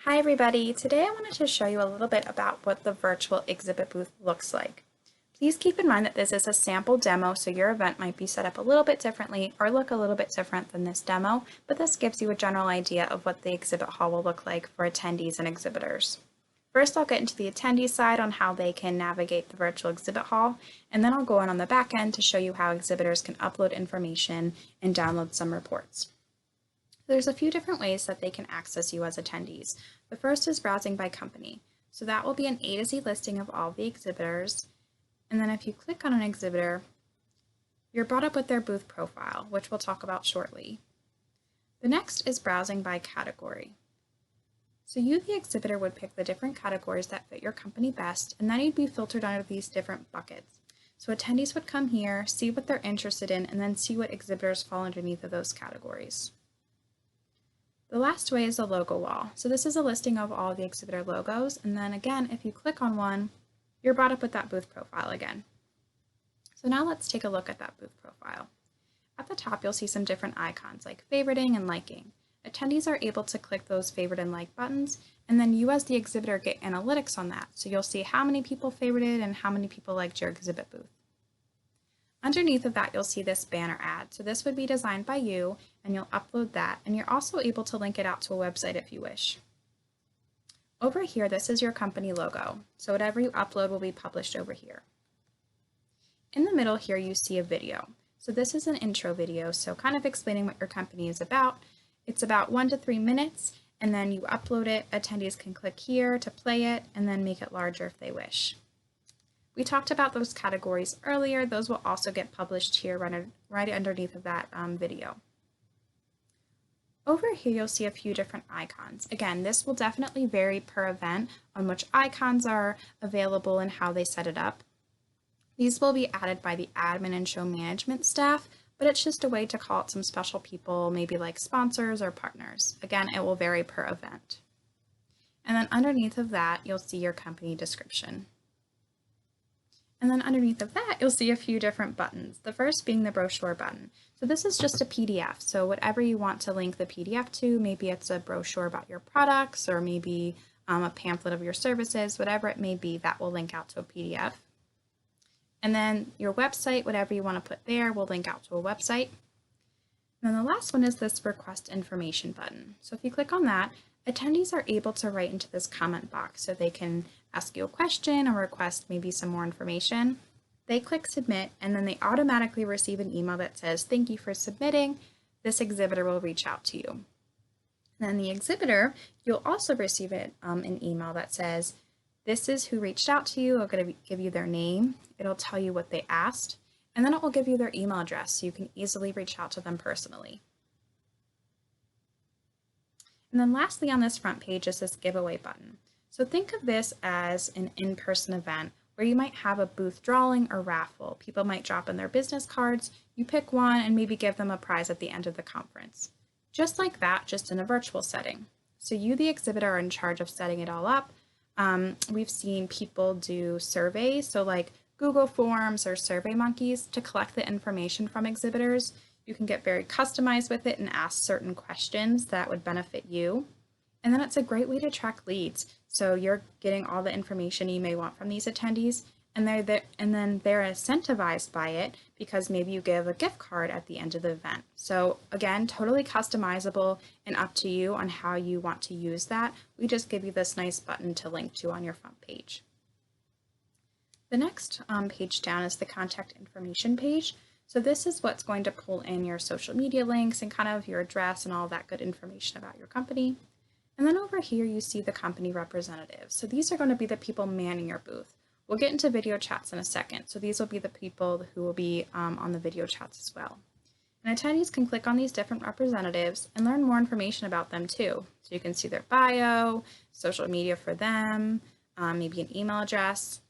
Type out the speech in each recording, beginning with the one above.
Hi everybody, today I wanted to show you a little bit about what the virtual exhibit booth looks like. Please keep in mind that this is a sample demo, so your event might be set up a little bit differently or look a little bit different than this demo, but this gives you a general idea of what the exhibit hall will look like for attendees and exhibitors. First, I'll get into the attendee side on how they can navigate the virtual exhibit hall, and then I'll go on the back end to show you how exhibitors can upload information and download some reports. There's a few different ways that they can access you as attendees. The first is browsing by company. So that will be an A to Z listing of all the exhibitors. And then if you click on an exhibitor, you're brought up with their booth profile, which we'll talk about shortly. The next is browsing by category. So you, the exhibitor, would pick the different categories that fit your company best, and then you'd be filtered under these different buckets. So attendees would come here, see what they're interested in, and then see what exhibitors fall underneath of those categories. The last way is the logo wall. So this is a listing of all the exhibitor logos, and then again, if you click on one, you're brought up with that booth profile again. So now let's take a look at that booth profile. At the top, you'll see some different icons like favoriting and liking. Attendees are able to click those favorite and like buttons, and then you as the exhibitor get analytics on that. So you'll see how many people favorited and how many people liked your exhibit booth. Underneath of that, you'll see this banner ad. So this would be designed by you, and you'll upload that, and you're also able to link it out to a website if you wish. Over here, this is your company logo. So whatever you upload will be published over here. In the middle here, you see a video. So this is an intro video, so kind of explaining what your company is about. It's about 1 to 3 minutes, and then you upload it. Attendees can click here to play it, and then make it larger if they wish. We talked about those categories earlier. Those will also get published here right underneath of that video. Over here, you'll see a few different icons. Again, this will definitely vary per event on which icons are available and how they set it up. These will be added by the admin and show management staff, but it's just a way to call out some special people, maybe like sponsors or partners. Again, it will vary per event. And then underneath of that, you'll see your company description. And then underneath of that, you'll see a few different buttons. The first being the brochure button. So this is just a PDF. So whatever you want to link the PDF to, maybe it's a brochure about your products or maybe a pamphlet of your services, whatever it may be, that will link out to a PDF. And then your website, whatever you want to put there, will link out to a website. And then the last one is this request information button. So if you click on that, attendees are able to write into this comment box so they can ask you a question or request maybe some more information. They click submit, and then they automatically receive an email that says, "Thank you for submitting. This exhibitor will reach out to you." And then the exhibitor, you'll also receive an email that says, "This is who reached out to you." It'll going to give you their name. It'll tell you what they asked, and then it will give you their email address so you can easily reach out to them personally. And then lastly on this front page is this giveaway button. So think of this as an in-person event where you might have a booth drawing or raffle. People might drop in their business cards, you pick one and maybe give them a prize at the end of the conference. Just like that, just in a virtual setting. So you, the exhibitor, are in charge of setting it all up. We've seen people do surveys, so like Google Forms or SurveyMonkeys, to collect the information from exhibitors. You can get very customized with it and ask certain questions that would benefit you. And then it's a great way to track leads. So you're getting all the information you may want from these attendees, and then they're incentivized by it because maybe you give a gift card at the end of the event. So again, totally customizable and up to you on how you want to use that. We just give you this nice button to link to on your front page. The next page down is the contact information page. So this is what's going to pull in your social media links and kind of your address and all that good information about your company. And then over here, you see the company representatives. So these are going to be the people manning your booth. We'll get into video chats in a second. So these will be the people who will be on the video chats as well. And attendees can click on these different representatives and learn more information about them too. So you can see their bio, social media for them, maybe an email address.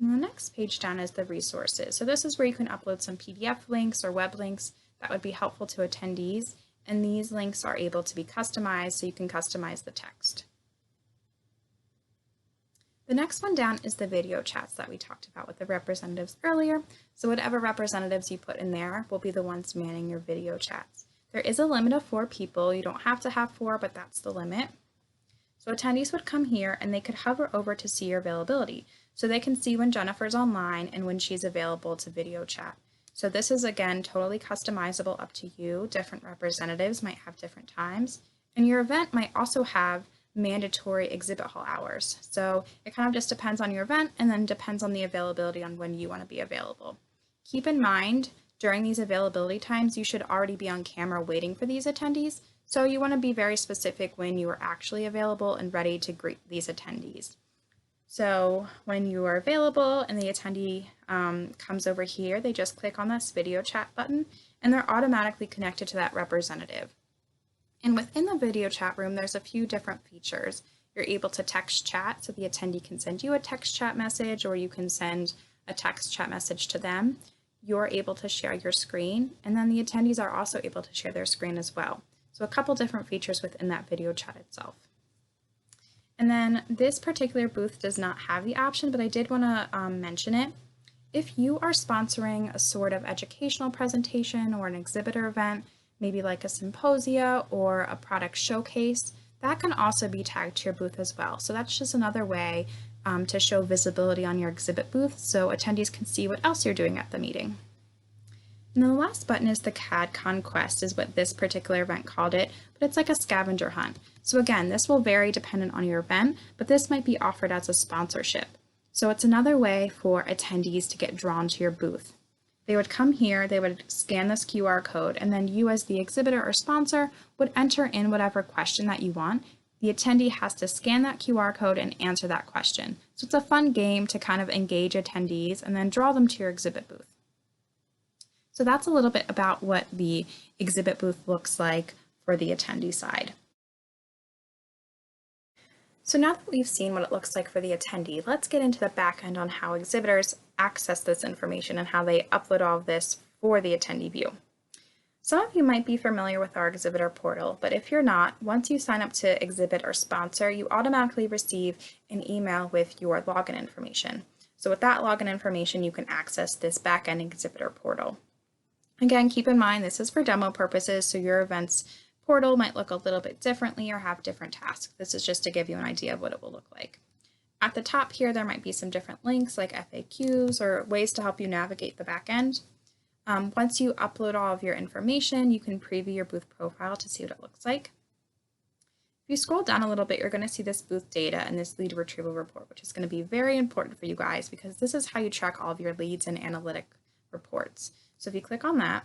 And the next page down is the resources. So this is where you can upload some PDF links or web links that would be helpful to attendees. And these links are able to be customized, so you can customize the text. The next one down is the video chats that we talked about with the representatives earlier. So whatever representatives you put in there will be the ones manning your video chats. There is a limit of 4 people. You don't have to have 4, but that's the limit. So attendees would come here and they could hover over to see your availability. So they can see when Jennifer's online and when she's available to video chat. So this is, again, totally customizable up to you. Different representatives might have different times. And your event might also have mandatory exhibit hall hours. So it kind of just depends on your event and then depends on the availability on when you want to be available. Keep in mind, during these availability times, you should already be on camera waiting for these attendees. So you want to be very specific when you are actually available and ready to greet these attendees. So when you are available and the attendee comes over here, they just click on this video chat button and they're automatically connected to that representative. And within the video chat room, there's a few different features. You're able to text chat, so the attendee can send you a text chat message or you can send a text chat message to them. You're able to share your screen, and then the attendees are also able to share their screen as well. So a couple different features within that video chat itself. And then this particular booth does not have the option, but I did want to mention it. If you are sponsoring a sort of educational presentation or an exhibitor event, maybe like a symposia or a product showcase, that can also be tagged to your booth as well. So that's just another way to show visibility on your exhibit booth so attendees can see what else you're doing at the meeting. And then the last button is the CAD Conquest, is what this particular event called it, but it's like a scavenger hunt. So again, this will vary dependent on your event, but this might be offered as a sponsorship. So it's another way for attendees to get drawn to your booth. They would come here, they would scan this QR code, and then you as the exhibitor or sponsor would enter in whatever question that you want. The attendee has to scan that QR code and answer that question. So it's a fun game to kind of engage attendees and then draw them to your exhibit booth. So that's a little bit about what the exhibit booth looks like for the attendee side. So now that we've seen what it looks like for the attendee, let's get into the back end on how exhibitors access this information and how they upload all of this for the attendee view. Some of you might be familiar with our exhibitor portal, but if you're not, once you sign up to exhibit or sponsor, you automatically receive an email with your login information. So with that login information, you can access this back-end exhibitor portal. Again, keep in mind this is for demo purposes, so your event's portal might look a little bit differently or have different tasks. This is just to give you an idea of what it will look like. At the top here, there might be some different links like FAQs or ways to help you navigate the back end. Once you upload all of your information, you can preview your booth profile to see what it looks like. If you scroll down a little bit, you're going to see this booth data and this lead retrieval report, which is going to be very important for you guys because this is how you track all of your leads and analytic reports. So if you click on that,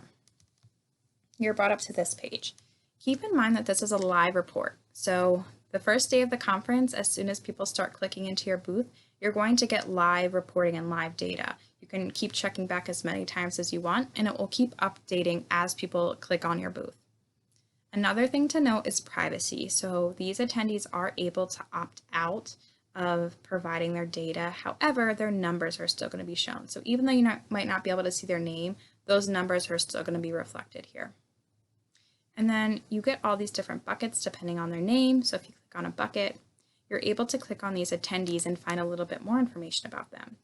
you're brought up to this page. Keep in mind that this is a live report. So the first day of the conference, as soon as people start clicking into your booth, you're going to get live reporting and live data. You can keep checking back as many times as you want, and it will keep updating as people click on your booth. Another thing to note is privacy. So these attendees are able to opt out of providing their data. However, their numbers are still going to be shown. So even though you might not be able to see their name, those numbers are still going to be reflected here. And then you get all these different buckets depending on their name. So if you click on a bucket, you're able to click on these attendees and find a little bit more information about them.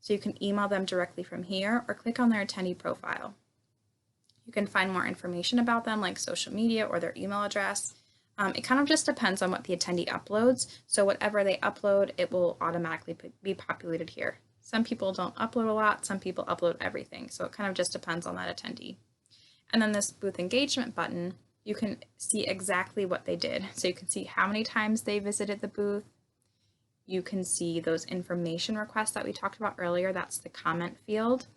So you can email them directly from here or click on their attendee profile. You can find more information about them like social media or their email address. It kind of just depends on what the attendee uploads. So whatever they upload, it will automatically be populated here. Some people don't upload a lot, some people upload everything. So it kind of just depends on that attendee. And then this booth engagement button, you can see exactly what they did. So you can see how many times they visited the booth. You can see those information requests that we talked about earlier. That's the comment field.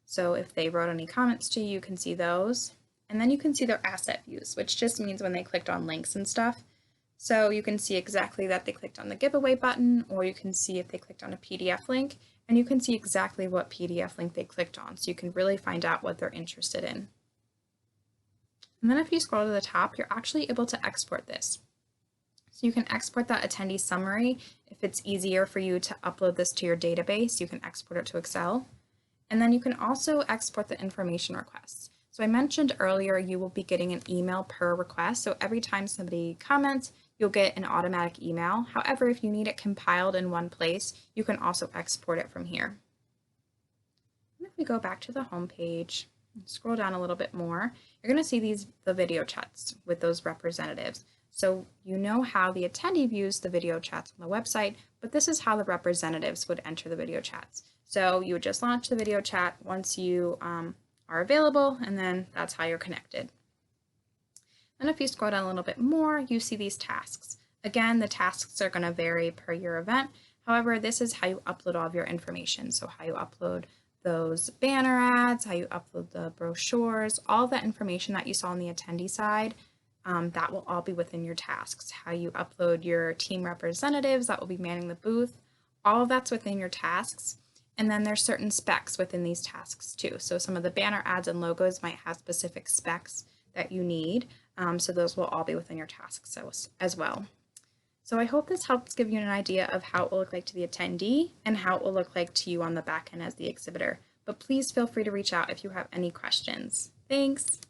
So if they wrote any comments to you, you can see those. And then you can see their asset views, which just means when they clicked on links and stuff. So you can see exactly that they clicked on the giveaway button, or you can see if they clicked on a PDF link, and you can see exactly what PDF link they clicked on. So you can really find out what they're interested in. And then if you scroll to the top, you're actually able to export this. So you can export that attendee summary. If it's easier for you to upload this to your database, you can export it to Excel. And then you can also export the information requests. So I mentioned earlier, you will be getting an email per request. So every time somebody comments, you'll get an automatic email. However, if you need it compiled in one place, you can also export it from here. And if we go back to the home page, Scroll down a little bit more. You're going to see the video chats with those representatives. So you know how the attendee views the video chats on the website, but this is how the representatives would enter the video chats. So you would just launch the video chat once you are available, and then that's how you're connected. And if you scroll down a little bit more, you see these tasks. Again, the tasks are going to vary per your event. However, this is how you upload all of your information. So how you upload those banner ads, how you upload the brochures, all that information that you saw on the attendee side, that will all be within your tasks. How you upload your team representatives that will be manning the booth, all of that's within your tasks. And then there's certain specs within these tasks too. So some of the banner ads and logos might have specific specs that you need. So those will all be within your tasks as well. So I hope this helps give you an idea of how it will look like to the attendee and how it will look like to you on the back end as the exhibitor. But please feel free to reach out if you have any questions. Thanks.